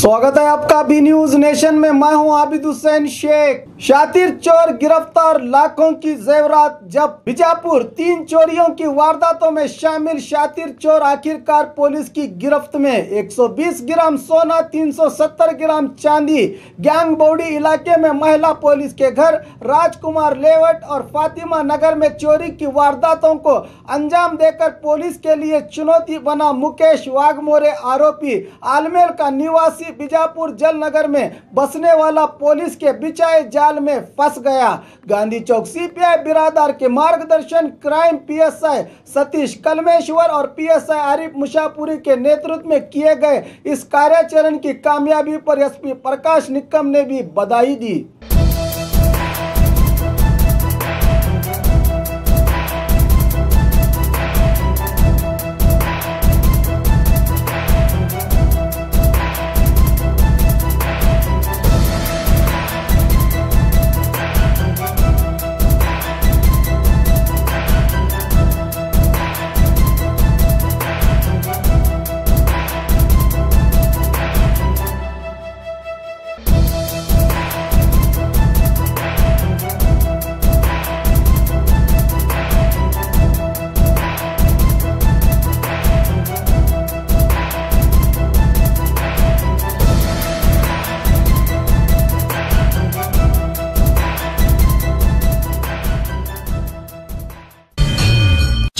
स्वागत है आपका बी न्यूज नेशन में। मैं हूं आबिद हुसैन शेख। शातिर चोर गिरफ्तार, लाखों की जेवरात जब्त। बीजापुर 3 चोरियों की वारदातों में शामिल शातिर चोर आखिरकार पुलिस की गिरफ्त में। 120 ग्राम सोना, 370 ग्राम चांदी। गैंग बौड़ी इलाके में महिला पुलिस के घर राजकुमार लेवट और फातिमा नगर में चोरी की वारदातों को अंजाम देकर पुलिस के लिए चुनौती बना मुकेश वाघमोरे आरोपी आलमेर का निवासी बीजापुर जलनगर में बसने वाला पुलिस के बिछाए जाल में फंस गया। गांधी चौक सीपीआई बिरादार के मार्गदर्शन क्राइम पीएसआई सतीश कलमेश्वर और पीएसआई आरिफ मुशापुरी के नेतृत्व में किए गए इस कार्याचरण की कामयाबी पर एसपी प्रकाश निक्कम ने भी बधाई दी।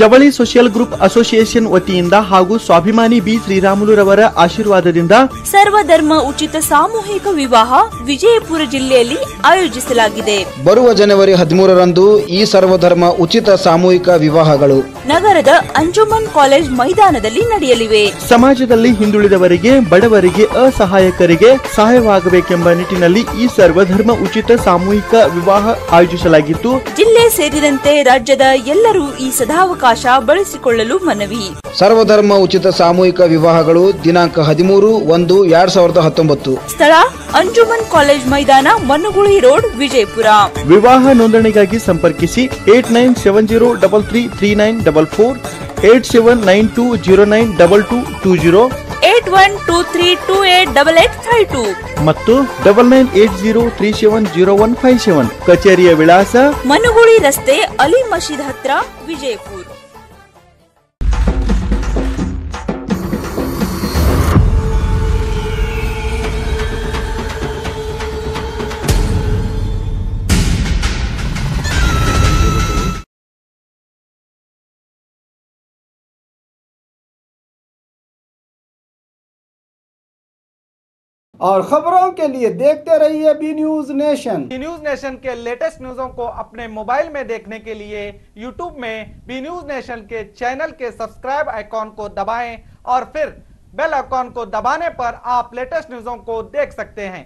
ಜವಳಿ ಸೋಷಿಯಲ್ ಗ್ರೂಪ್ ಅಸೋಸಿಯೇಷನ್ ವತಿಯಿಂದ ಹಾಗೂ ಸ್ವಾಭಿಮಾನಿ ಬಿ ಶ್ರೀರಾಮುಲುರವರ ಆಶೀರ್ವಾದದಿಂದ ಸರ್ವಧರ್ಮ ಉಚಿತ ಸಾಮೂಹಿಕ ವಿವಾಹ ವಿಜಯಪುರ ಜಿಲ್ಲೆಯಲ್ಲಿ ಆಯೋಜಿಸಲಾಗಿದೆ। ಬರುವ ಜನವರಿ 13ರಂದು ಈ ಸರ್ವಧರ್ಮ ಉಚಿತ ಸಾಮೂಹಿಕ ವಿವಾಹಗಳು ನಗರದ ಅಂಜುಮನ್ ಕಾಲೇಜ್ ಮೈದಾನದಲ್ಲಿ ನಡೆಯಲಿವೆ। ಸಮಾಜದಲ್ಲಿ ಹಿಂದುಳಿದವರಿಗೆ, ಬಡವರಿಗೆ, ಅಸಹಾಯಕರಿಗೆ ಸಹಾಯವಾಗಬೇಕೆಂಬ ನಿಟ್ಟಿನಲ್ಲಿ ಈ ಸರ್ವಧರ್ಮ ಉಚಿತ ಸಾಮೂಹಿಕ ವಿವಾಹ ಆಯೋಜಿಸಲಾಗಿತ್ತು। ಜಿಲ್ಲೆ ಸೇರಿದಂತೆ ರಾಜ್ಯದ ಎಲ್ಲರೂ ಈ ಸದಾವಕಾಶ ಬಳಸಿಕೊಳ್ಳಲು ಮನವಿ। ಸರ್ವಧರ್ಮ ಉಚಿತ ಸಾಮೂಹಿಕ ವಿವಾಹಗಳು ದಿನಾಂಕ 13/1/2019। ಸ್ಥಳ ಅಂಜುಮನ್ ಕಾಲೇಜ್ ಮೈದಾನ, ಮನುಗುಳಿ ರೋಡ್, ವಿಜಯಪುರ। ವಿವಾಹ ನೋಂದಣಿಗಾಗಿ ಸಂಪರ್ಕಿಸಿ 8970333944, 8792092220, 8123288852 ಮತ್ತು 9980370157। ಕಚೇರಿಯ ವಿಳಾಸ ಮನುಗುಳಿ ರಸ್ತೆ, ಅಲಿ ಮಸೀದ್ ಹತ್ರ, ವಿಜಯಪುರ। और खबरों के लिए देखते रहिए B News Nation. B News Nation के लेटेस्ट न्यूज़ों को अपने मोबाइल में देखने के लिए यूट्यूब में बी न्यूज नेशन के चैनल के सब्सक्राइब आइकॉन को दबाएं और फिर बेल आइकॉन को दबाने पर आप लेटेस्ट न्यूज़ों को देख सकते हैं।